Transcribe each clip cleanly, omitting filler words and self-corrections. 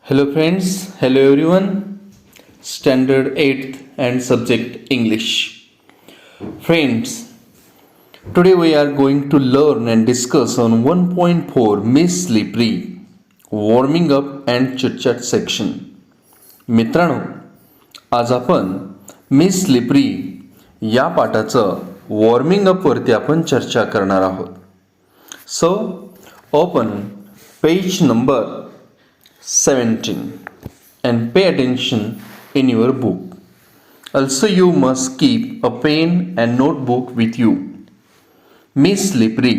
Hello friends, hello everyone. Standard 8th and subject English. Friends, today we are going to learn and discuss on 1.4 Miss Slippery warming up and chit chat section. मित्रांनो, आज आपण miss slippery या पाठाचं warming up वरती आपण चर्चा करणार आहोत. So open page number 17 and pay attention in your book. Also, you must keep a pen and notebook with you. Miss Slippery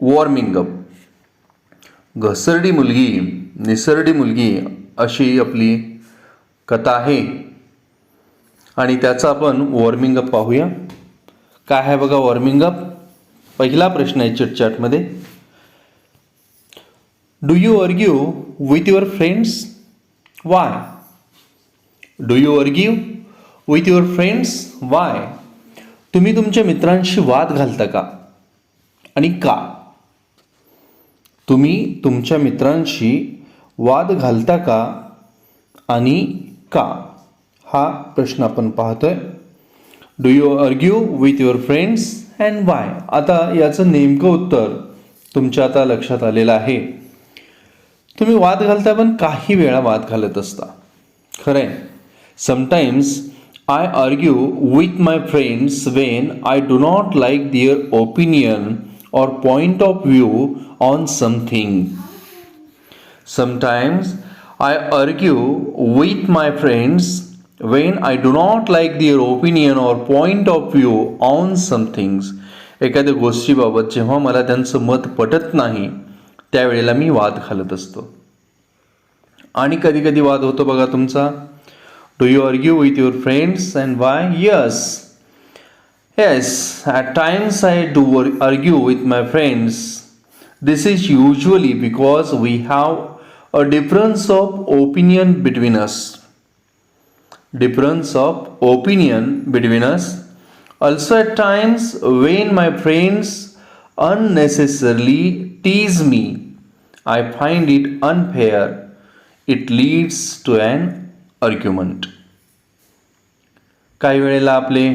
warming up. घसरडी मुलगी, निसरडी मुलगी अशी आपली कथा आहे आणि त्याचा आपण वॉर्मिंग अप पाहूया. काय आहे बघा वॉर्मिंग अप. पहिला प्रश्न आहे चिटचॅटमध्ये. Do you argue with your friends? Why? Do you argue with your friends? Why? तुम्ही तुमच्या मित्रांशी वाद घालता का आणि का? तुम्ही तुमच्या मित्रांशी वाद घालता का आणि का? हा प्रश्न आपण पाहतोय. Do you argue with your friends and Y. आता याचं नेमकं उत्तर तुमच्या आता लक्षात आलेलं आहे. तुम्ही वाद घालता पण काही वेळा वाद घालत असता. खरं आहे. Sometimes I argue with my friends when I do not like their opinion or point of view on something. Sometimes I argue with my friends when I do not like their opinion or point of view on some things. एखाद्या गोष्टीबाबत जेव्हा मला त्यांचं मत पटत नाही त्यावेळेला मी वाद घालत असतो. आणि कधी कधी वाद होतो बघा तुमचा. Do you argue with your friends and Y. Yes, at times I do argue with my friends. This is usually because we have a difference of opinion between us. Difference of opinion between us. Also at times when my friends unnecessarily tease me, I find it unfair. It leads to an argument. काही वेळेला आपले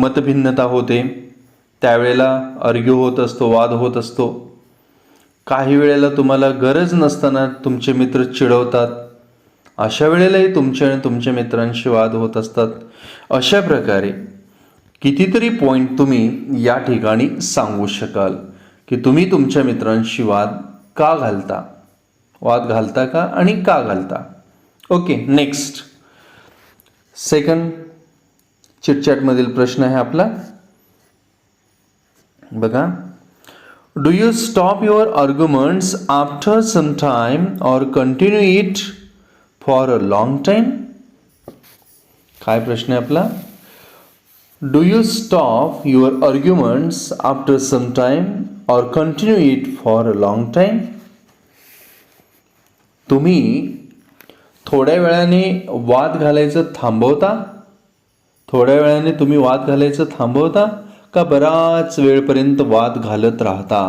मतभिन्नता होते त्यावेळेला argue होत असतो, वाद होत असतो. काही वेळेला तुम्हाला गरज नसताना तुमचे मित्र चिडवतात. अशा वेळेलाही तुमचे आणि तुमच्या मित्रांशी वाद होत असतात. अशा प्रकारे कितीतरी पॉईंट तुम्ही या ठिकाणी सांगू शकाल की तुम्ही तुमच्या मित्रांशी वाद का घालता, वाद घालता का आणि का घालता. ओके, नेक्स्ट सेकंड चिटचॅटमधील प्रश्न आहे आपला. बघा. Do you stop your arguments after some time और continue it for a long time. काय प्रश्न आहे आपला. Do you stop your arguments after some time और continue it for a long time. तुम्ही थोड्या वेळाने वाद घालायचं थांबवता. थोड्या वेळाने तुम्ही वाद घालायचं थांबवता का बराच वेळपर्यंत वाद घालत राहता.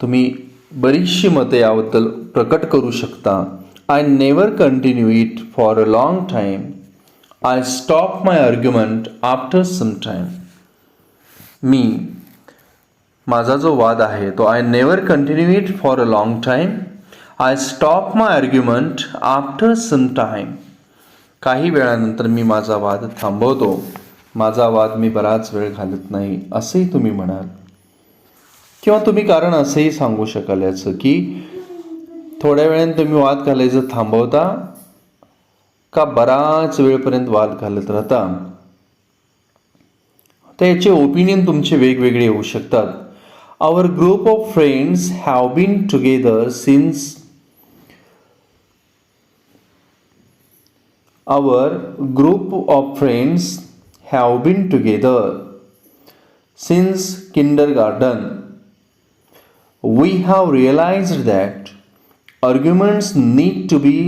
तुम्ही बरीचशी मते याबद्दल प्रकट करू शकता. I never continue it for a long time. I stop my argument after some time. मी माझा जो वाद आहे तो I never continue it for a long time. I stop my argument after some time. काही वेळानंतर मी माझा वाद थांबवतो. माझा वाद मी बराच वेळ घालत नाही असंही तुम्ही म्हणाल. किंवा तुम्ही कारण असंही सांगू शकाल याचं की थोड्या वेळाने तुम्ही वाद घालायचं थांबवता का बराच वेळपर्यंत वाद घालत राहता. तर याचे ओपिनियन तुमचे वेगवेगळे येऊ शकतात. Our group of friends have been together since Our group of friends have been together since kindergarten. We have realized that arguments need to be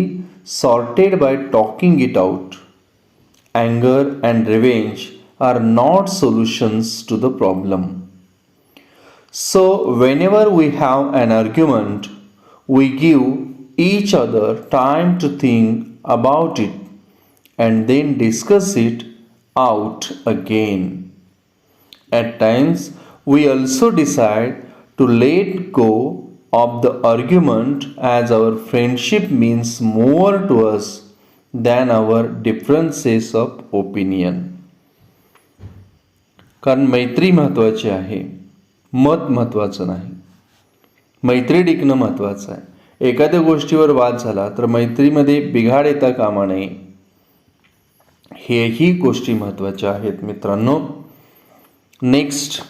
sorted by talking it out. Anger and revenge are not solutions to the problem. So, whenever we have an argument, we give each other time to think about it and then discuss it out again. At times, we also decide to let go of the argument as our friendship means more to us than our differences of opinion. कारण मैत्री महत्त्वाची आहे, मत महत्त्वाचं नाही. मैत्री टिकणं महत्त्वाचं आहे. एखाद्या गोष्टीवर वाद झाला तर मैत्रीमध्ये बिघाड येता कामा नये. हेही गोष्टी महत्त्वाच्या आहेत मित्रांनो. नेक्स्ट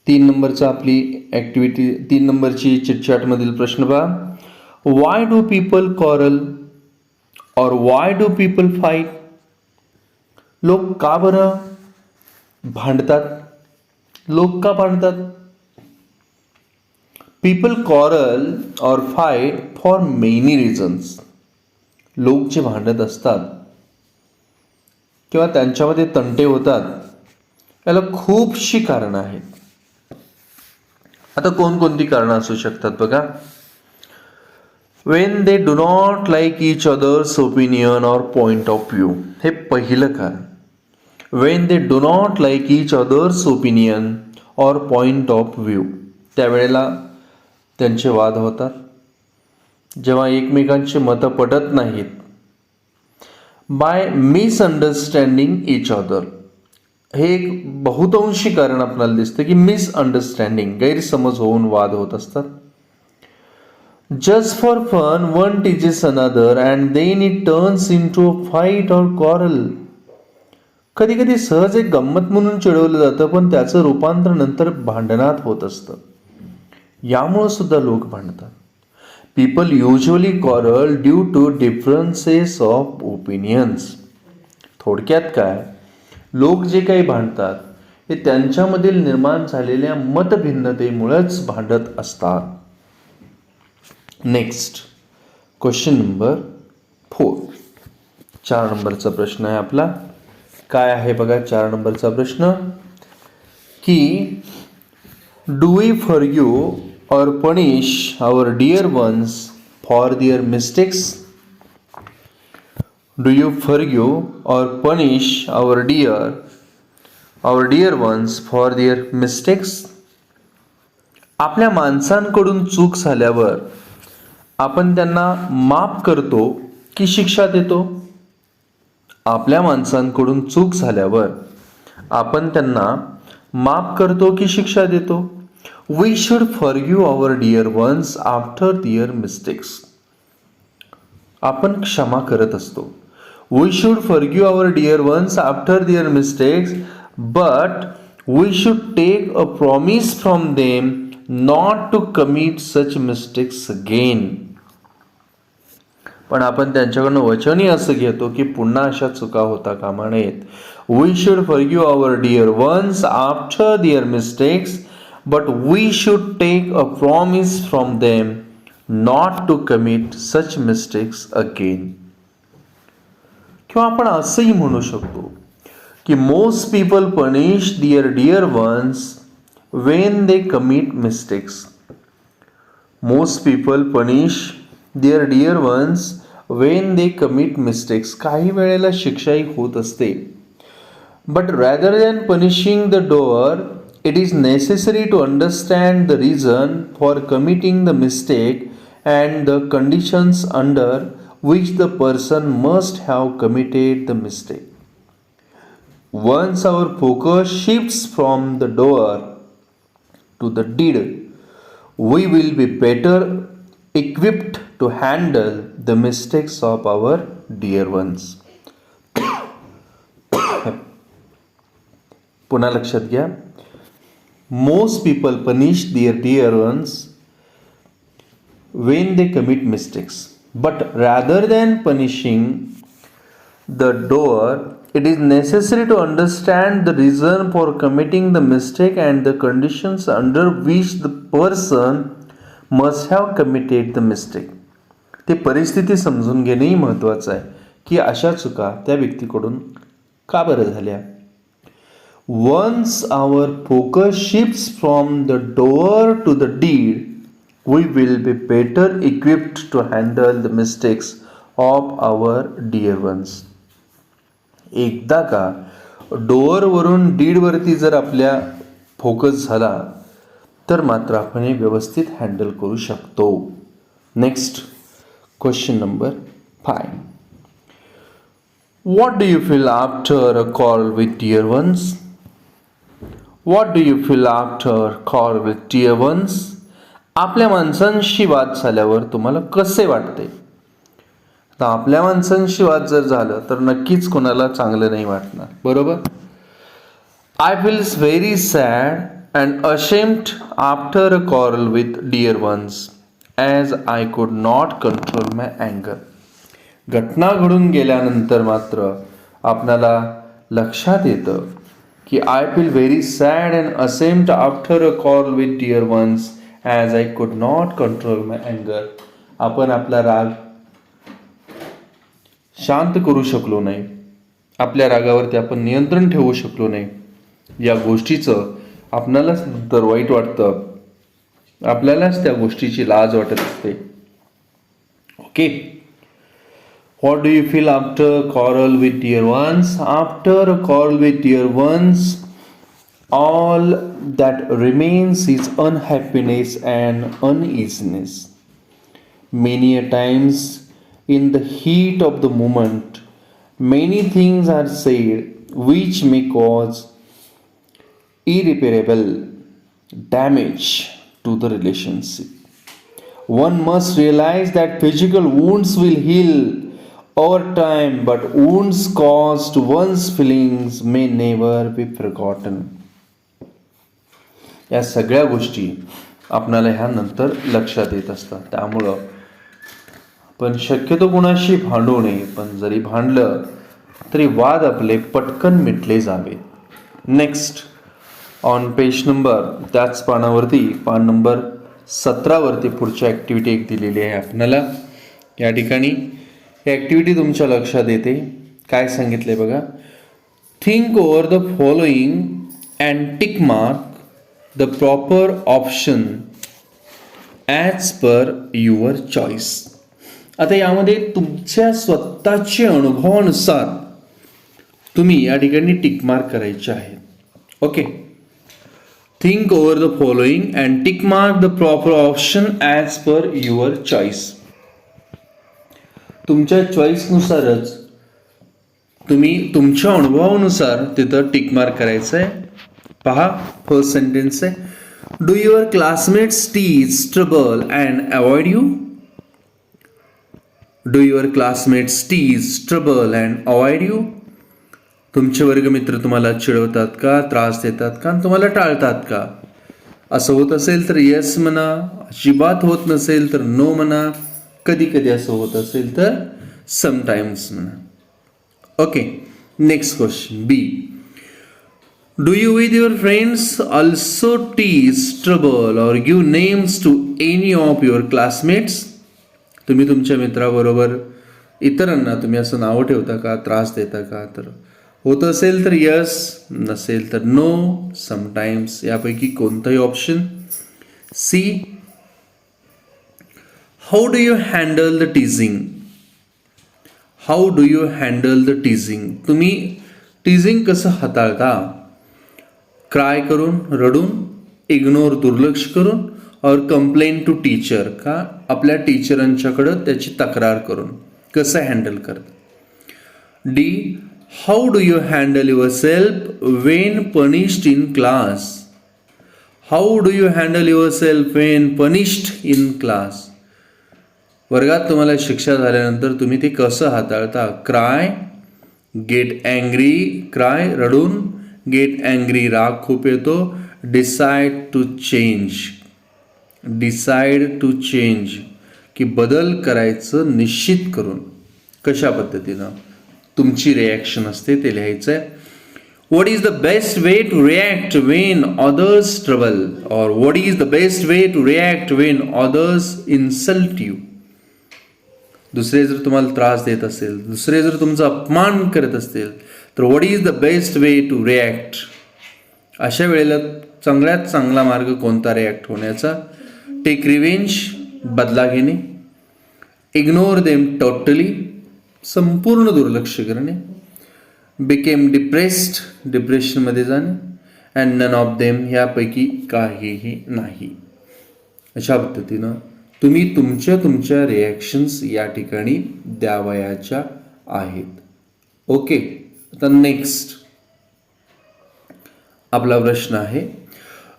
3 नंबरचा आपली ॲक्टिव्हिटी 3 नंबरची चिटचॅटमधील प्रश्न पहा. वाय डू पीपल कॉरल और वाय डू पीपल फाईट? लोक का बरं भांडतात? लोक का भांडतात? पीपल कॉरल और फाईट फॉर मेनी रिझन्स. लोक जे भांडत असतात किंवा त्यांच्यामध्ये तंटे होतात याला खूपशी कारणं आहेत. आता कोणकोणती कारणं असू शकतात बघा. When they do not like each other's opinion or point of view. हे पहिलं कारण. When they do not like each other's opinion or point of view. त्यावेळेला त्यांचे वाद होतात. जेव्हा एकमेकांची मतं पटत नाहीत. By misunderstanding each other. हे एक बहुतांशी कारण आपल्याला दिसतं की मिसअंडरस्टँडिंग, गैरसमज होऊन वाद होत असतात. Just for fun one teaches another and then it turns into a fight or quarrel. कधी कधी सहज एक गंमत म्हणून चिडवलं जातं पण त्याचं रूपांतर नंतर भांडणात होत असतं. यामुळे सुद्धा लोक भांडतात. People usually quarrel due to differences of opinions. थोडक्यात काय, लोक जे काही भांडतात हे त्यांच्यामधील निर्माण झालेल्या मतभिन्नतेमुळेच भांडत असतात. Next question number 4. 4 नंबरचा प्रश्न आहे आपला. काय आहे बघा 4 नंबरचा प्रश्न की do we forgive or punish our dear ones for their mistakes? Do you forgive or punish our dear ones for their mistakes? आपल्या माणसांकडून चूक झाल्यावर आपण त्यांना माफ करतो की शिक्षा देतो? आपल्या माणसांकडून चूक झाल्यावर आपण त्यांना माफ करतो की शिक्षा देतो? We should forgive our dear ones after their mistakes. आपण क्षमा करत असतो. We should forgive our dear ones after their mistakes, but we should take a promise from them not to commit such mistakes again. पण आपण त्यांच्याकडनं वचनही असं घेतो की पुन्हा अशा चुका होता कामा नयेत. We should forgive our dear ones after their mistakes, but we should take a promise from them not to commit such mistakes again. किंवा आपण असंही म्हणू शकतो की most people punish their dear ones when they commit mistakes. Most people punish their dear ones when they commit mistakes. काही वेळेला शिक्षाही होत असते. But rather than punishing the doer, it is necessary to understand the reason for committing the mistake and the conditions under which the person must have committed the mistake. Once our focus shifts from the doer to the deed, we will be better equipped to handle the mistakes of our dear ones. पुन्हा लक्षात घ्या. Most people punish their dear ones when they commit mistakes. But rather than punishing the doer, it is necessary to understand the reason for committing the mistake and the conditions under which the person must have committed the mistake. ते परिस्थिती समजून घेणेही महत्त्वाचं आहे की अशा चुका त्या व्यक्तीकडून का बरं झाल्या. Once our focus shifts from the doer to the deed, we will be better equipped to handle the mistakes of our dear ones. एकदा का डोअरवरून डीडवरती जर आपल्या फोकस झाला तर मात्र आपण हे व्यवस्थित हँडल करू शकतो. Next question number 5. What do you feel after a call with dear ones? What do you feel after a call with dear ones? आपल्या माणसांशी वाद झाल्यावर तुम्हाला कसे वाटते? आता आपल्या माणसांशी वाद जर झालं तर नक्कीच कोणाला चांगलं नाही वाटणार, बरोबर? I feels very sad and ashamed after a quarrel with dear ones as I could not control my anger. घटना घडून गेल्यानंतर मात्र आपणाला लक्षात येतं की I feel very sad and ashamed after a quarrel with dear ones as I could not control my anger. आपण आपला राग शांत करू शकलो नाही, आपल्या रागावरती आपण नियंत्रण ठेवू शकलो नाही. या गोष्टीचं आपणालाच नंतर वाईट वाटतं, आपल्यालाच त्या गोष्टीची लाज वाटत असते. Okay. What do you feel after a quarrel with dear ones? After a quarrel with dear ones, all that remains is unhappiness and uneasiness. Many a times, in the heat of the moment, many things are said which may cause irreparable damage to the relationship. One must realize that physical wounds will heal over time, but wounds caused to one's feelings may never be forgotten. या सगळ्या गोष्टी आपणाला ह्या नंतर लक्षात येत असतात. त्यामुळं पण शक्यतो कोणाशी भांडू नये, पण जरी भांडलं तरी वाद आपले पटकन मिटले जावे. नेक्स्ट ऑन पेज नंबर, त्याच पानावरती पान नंबर 17 वरती पुढची ॲक्टिव्हिटी एक दिलेली आहे आपल्याला. या ठिकाणी ही ॲक्टिव्हिटी तुमच्या लक्षात येते. काय सांगितले बघा. Think over the following and tick mark the proper option as per your choice. आता यामध्ये तुमच्या स्वतःच्या अनुभवानुसार तुम्ही या ठिकाणी टिक मार्क करायचे आहेत. Okay. Think over the following and tick mark the proper option as per your choice. तुमच्या चॉईसनुसारच तुम्ही तुमच्या अनुभवानुसार तिथं टिक मार्क करायचं आहे. पहा, फर्स्ट सेंटेन्स आहे. Do your classmates tease, trouble and avoid you? Do your classmates tease, trouble and avoid you? तुमचे वर्गमित्र तुम्हाला चिडवतात का, त्रास देतात का, तुम्हाला टाळतात का? असं होत असेल तर येस म्हणा, अजिबात होत नसेल तर नो म्हणा, कधी कधी असं होत असेल तर समटाइम्स म्हणा. Okay. Next question B. Do you with your friends also tease, trouble और give names to any of your classmates? तुम्ही तुमच्या मित्राबरोबर इतरांना तुम्ही असं नावं ठेवता का, त्रास देता का? तर होत असेल तर यस, नसेल तर नो, समटाइम्स. यापैकी कोणताही option. C. How do you handle the teasing? How do you handle the teasing? तुम्ही टीझिंग कसं हाताळता? क्राय करून, रडून, इग्नोर दुर्लक्ष करून, और कंप्लेन टू टीचर का आपल्या टीचरांच्याकडं त्याची तक्रार करून कसं हँडल करता? D. How do you handle yourself when punished in class? How do you handle yourself when punished in class? वर्गात तुम्हाला शिक्षा झाल्यानंतर तुम्ही ते कसं हाताळता? क्राय, गेट अँग्री, क्राय रडून, गेट अँग्री राग खूप येतो, decide to change, decide to change की बदल करायचं निश्चित करून कशा पद्धतीनं तुमची रिॲक्शन असते ते लिहायचं आहे. What is the best way to react when others trouble? Or what is the best way to react when others insult you? दुसरे जर तुम्हाला त्रास देत असेल, दुसरे जर तुमचा अपमान करत असतील तर what is the best way to react? अशा वेळेला चांगल्यात चांगला मार्ग कोणता रिॲक्ट होण्याचा? टेक रिवेंज बदला घेणे, इग्नोर देम टोटली संपूर्ण दुर्लक्ष करणे, बिकेम डिप्रेस्ड डिप्रेशनमध्ये जाणे, अँड नन ऑफ देम यापैकी काहीही नाही. अशा पद्धतीनं तुम्ही तुमच्या रिॲक्शन्स या ठिकाणी द्यावयाच्या आहेत. ओके. आता नेक्स्ट आपला प्रश्न आहे,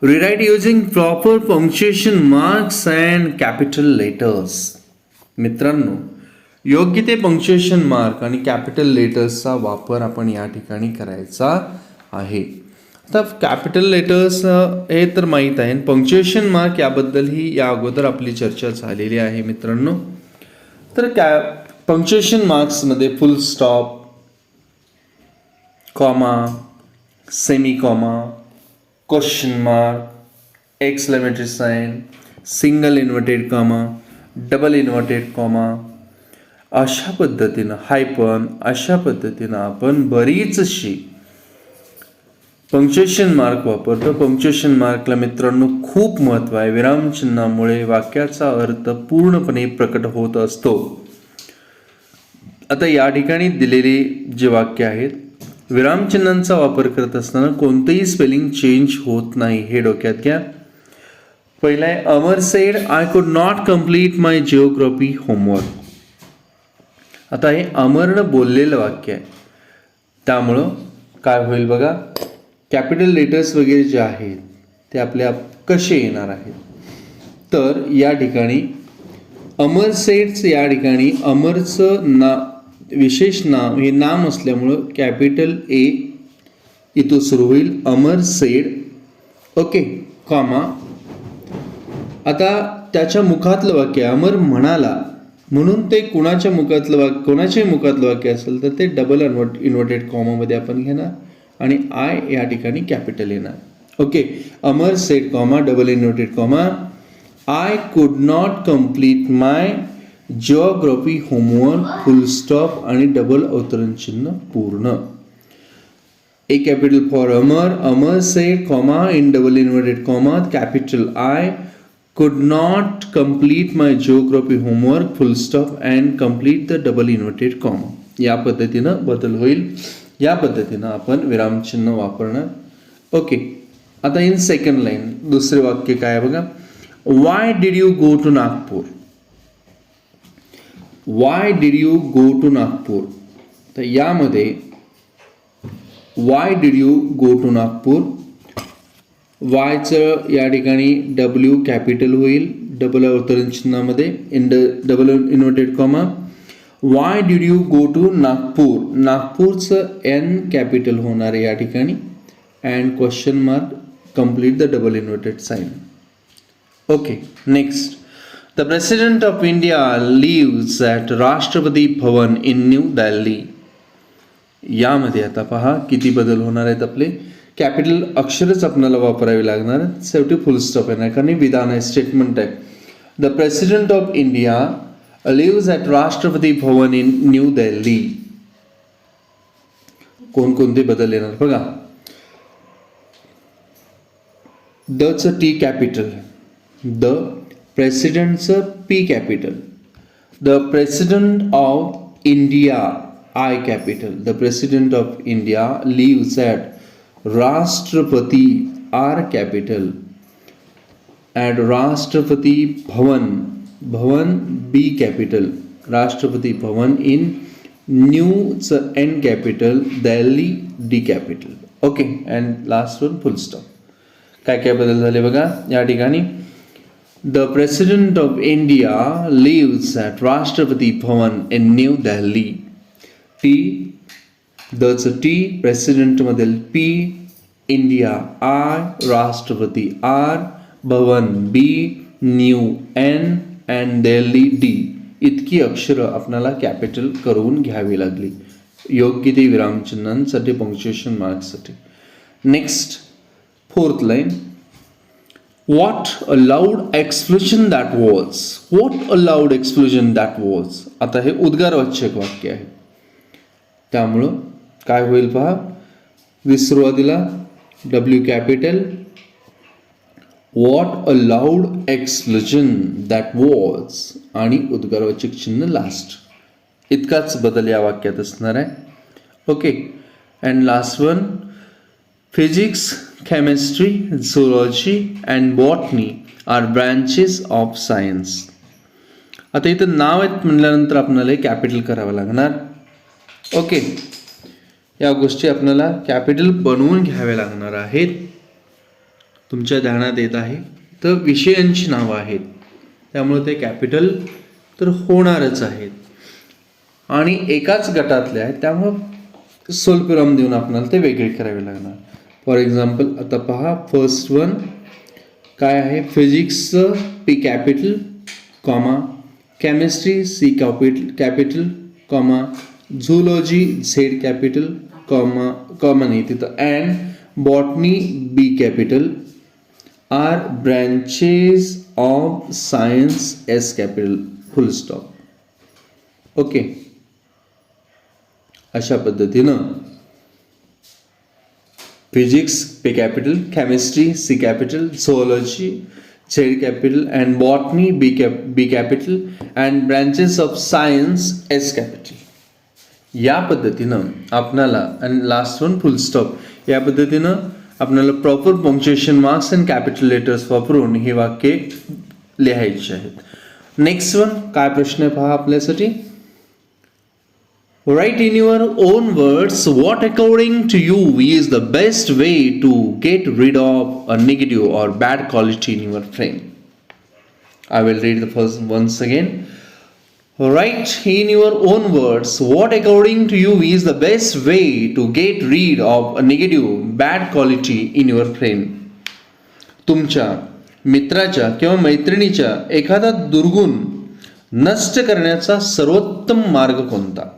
rewrite using proper punctuation marks and capital letters. मित्रांनो, योग्य ते पंक्च्युएशन मार्क आणि कॅपिटल लेटर्सचा वापर आपण या ठिकाणी करायचा आहे. आता कॅपिटल लेटर्स हे तर माहीत आहे, पंक्च्युएशन मार्क याबद्दलही या अगोदर आपली चर्चा झालेली आहे मित्रांनो. तर पंक्च्युएशन मार्क्समध्ये full stop, comma, semicolon, question mark, exclamatory sign, single inverted comma, double inverted comma, अशा पद्धतीनं हायपन, अशा पद्धतीनं आपण बरीचशी पंक्च्युएशन मार्क वापरतो. पंक्च्युएशन मार्कला मित्रांनो खूप महत्त्व आहे. विरामचिन्हामुळे वाक्याचा अर्थ पूर्णपणे प्रकट होत असतो. आता या ठिकाणी दिलेली जे वाक्य आहेत, विरामचिन्हांचा वापर करत असताना कोणतेही स्पेलिंग चेंज होत नाही, हे डोक्यात घ्या. पहिला आहे, Amar said I could not complete my geography homework. आता हे अमरनं बोललेलं वाक्य आहे, त्यामुळं काय होईल बघा, कॅपिटल लेटर्स वगैरे जे आहेत ते आपल्या कसे येणार आहेत. तर या ठिकाणी अमर सेडचं या ठिकाणी अमरचं विशेष नाव हे नाम असल्यामुळं कॅपिटल ए इथं सुरू होईल, अमर सेड. Okay, comma. आता त्याच्या मुखातलं वाक्य अमर म्हणाला, म्हणून ते कोणाच्याही मुखातलं वाक्य असेल तर ते डबल इन्व्हर्टेड कॉमामध्ये आपण घेणार आणि आय या ठिकाणी कॅपिटल येणार. Okay, Amar said comma, double inverted comma, I could not complete my geography homework, full stop आणि डबल अवतरण चिन्ह पूर्ण. A capital for Amar, Amar said comma, in double inverted comma, capital I could not complete my geography homework, full stop, and complete the double inverted comma. या पद्धतीनं बदल होईल. या पद्धतीनं आपण विरामचिन्ह वापरणार. ओके. आता इन सेकंड लाईन दुसरे वाक्य काय आहे बघा, why did you go to Nagpur. Why did you go to Nagpur. तर यामध्ये why did you go to Nagpur, वायचं या ठिकाणी डब्ल्यू कॅपिटल होईल डबल अवतरण चिन्हामध्ये, double inverted comma. Why did you go to Nagpur, नागपूरचं एन कॅपिटल होणार आहे या ठिकाणी, and question mark, complete the double inverted sign. Okay. Next, the president of India lives at Rashtrapati Bhavan in New Delhi. यामध्ये आता पहा किती बदल होणार आहेत आपले. कॅपिटल अक्षरच आपल्याला वापरावी लागणार, शेवटी फुल स्टॉप येणार, कारण विधान आहे, स्टेटमेंट आहे. The president of India lives at Rashtrapati Bhavan in New Delhi. कोणकोणते बदल येणार बघा. दचं टी कॅपिटल, द प्रेसिडेंटचं P capital, the president of India I capital, the president of India lives at Rashtrapati R capital, at Rashtrapati Bhavan, Bhavan B capital, Rashtrapati Bhavan in न्यूचं N capital, Delhi D capital. Okay, and last one full stop. काय काय बदल झाले बघा या ठिकाणी. The president of India lives at Rashtrapati Bhavan in New Delhi. T, दचं T, प्रेसिडेंटमधील P, India I, Rashtrapati R, Bhavan B, New N, and Delhi D. इतकी अक्षरं आपल्याला कॅपिटल करून घ्यावी लागली योग्य ते विरामचिन्हांसाठी, पंक्च्युएशन मार्क्ससाठी. Next fourth line, what a loud explosion that was. What a loud explosion that was. आता हे उद्गारवाचक वाक्य आहे, त्यामुळं काय होईल पहा. सुरुवातीला W capital, what a loud explosion that was आणि उद्गारवाचक चिन्ह लास्ट. इतकाच बदल या वाक्यात असणार आहे. Okay. And last one, physics, chemistry, zoology and botany are branches of science. आता इथं नाव आहेत म्हटल्यानंतर आपल्याला कॅपिटल करावं लागणार. ओके. या गोष्टी आपल्याला कॅपिटल बनवून घ्याव्या लागणार आहेत. तुमच्या ध्यानात येत आहे तर विषयांची नावं आहेत त्यामुळे ते कॅपिटल तर होणारच आहेत आणि एकाच गटातले आहेत त्यामुळं स्वल्पविराम देऊन आपल्याला ते वेगळे करावे लागणार. फॉर एक्झाम्पल आता पहा, फर्स्ट वन काय आहे, फिजिक्सचं P capital comma, chemistry C capital comma, zoology Z capital comma नाही तिथं, and botany B capital are branches of science S capital full stop. Okay. अशा पद्धतीनं physics P capital, chemistry C capital, zoology Z capital and botany B capital and branches of science S capital. या पद्धतीनं आपणाला, आणि last one full stop, या पद्धतीनं आपल्याला proper punctuation marks and capital letters वापरून हे वाक्य लिहायचे आहेत. नेक्स्ट वन काय प्रश्न आहे पहा आपल्यासाठी. Write in your own words what according to you is the best way to get rid of a negative or bad quality in your friend. I will read the first once again. Write in your own words what according to you is the best way to get rid of a negative bad quality in your friend. तुमच्या मित्राच्या किंवा मैत्रिणीच्या एखादा दुर्गुण नष्ट करण्याचा सर्वोत्तम मार्ग कोणता.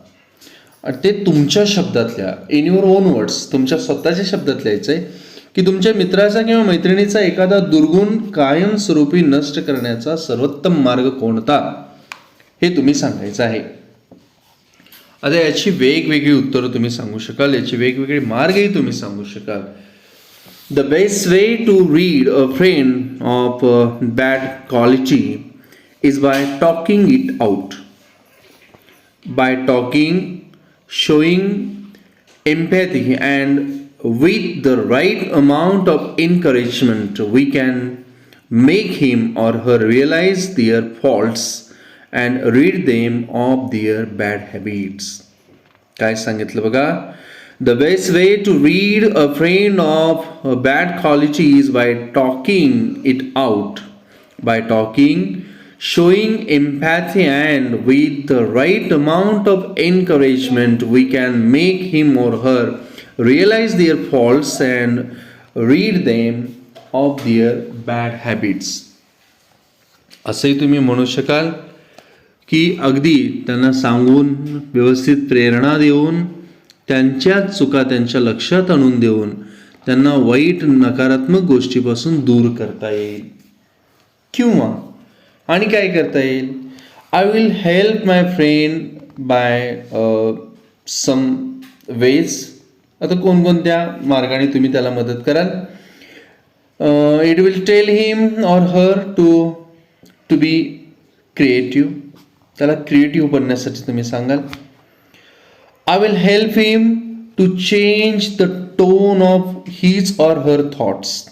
ते तुमच्या शब्दातल्या, इन युअर ओन वर्ड्स, तुमच्या स्वतःच्या शब्दात लिहायचं आहे की तुमच्या मित्राचा किंवा मैत्रिणीचा एखादा दुर्गुण कायमस्वरूपी नष्ट करण्याचा सर्वोत्तम मार्ग कोणता हे तुम्ही सांगायचं आहे. आता याची वेगवेगळी उत्तरं तुम्ही सांगू शकाल, याचे वेगवेगळे मार्गही तुम्ही सांगू शकाल. The best way to read a friend of bad quality is by talking it out. By talking, showing empathy, and with the right amount of encouragement we can make him or her realize their faults and rid them of their bad habits. काय सांगितलं बघा, the best way to rid a friend of a bad quality is by talking it out. By talking, showing empathy, and with the right amount of encouragement we can make him or her realize their faults and rid them of their bad habits. असंही तुम्ही म्हणू शकाल की अगदी त्यांना सांगून, व्यवस्थित प्रेरणा देऊन, त्यांच्या चुका त्यांच्या लक्षात आणून देऊन त्यांना वाईट नकारात्मक गोष्टीपासून दूर करता येईल. किंवा आणि काय करता येईल, I will help my friend by some ways. आता कोणकोणत्या मार्गाने तुम्ही त्याला मदत कराल. It will tell him or her to be creative. त्याला क्रिएटिव्ह बनण्यासाठी तुम्ही सांगाल. I will help him to change the tone of his or her thoughts.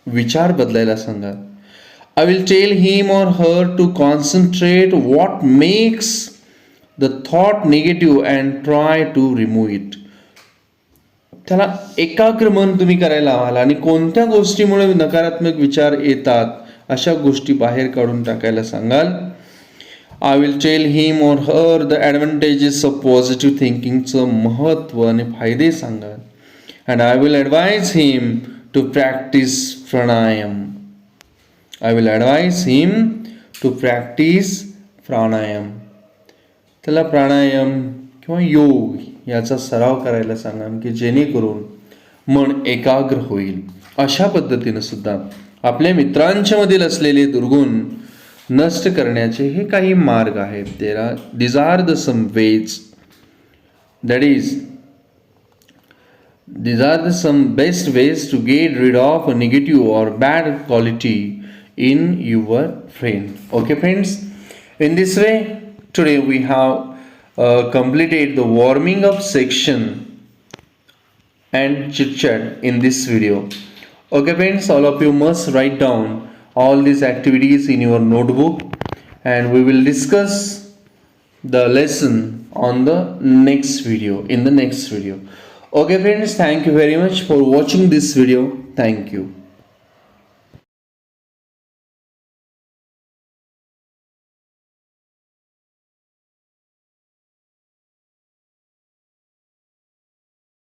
विचार बदलायला सांगाल. I will tell him or her to concentrate what makes the thought negative and try to remove it. त्याला एकाग्र मन तुम्ही करायला हवाल आणि कोणत्या गोष्टीमुळे नकारात्मक विचार येतात अशा गोष्टी बाहेर काढून टाकायला सांगाल. I will tell him or her the advantages of positive thinking चं महत्त्व आणि फायदे सांगाल. And I will advise him to practice pranayam. I will advise him to practice pranayam. त्याला प्राणायाम किंवा योग याचा सराव करायला सांगा की जेणेकरून मन एकाग्र होईल. अशा पद्धतीनं सुद्धा आपल्या मित्रांच्या मधील असलेले दुर्गुण नष्ट करण्याचे हे काही मार्ग आहेत. these are the some ways, that is These are the some best ways to get rid of a negative or bad quality in your friend. Okay, friends. In this way, today we have completed the warming up section and chit chat in this video. Okay, friends, all of you must write down all these activities in your notebook, and we will discuss the lesson on the next video in the next video. Okay, friends, thank you very much for watching this video. Thank you.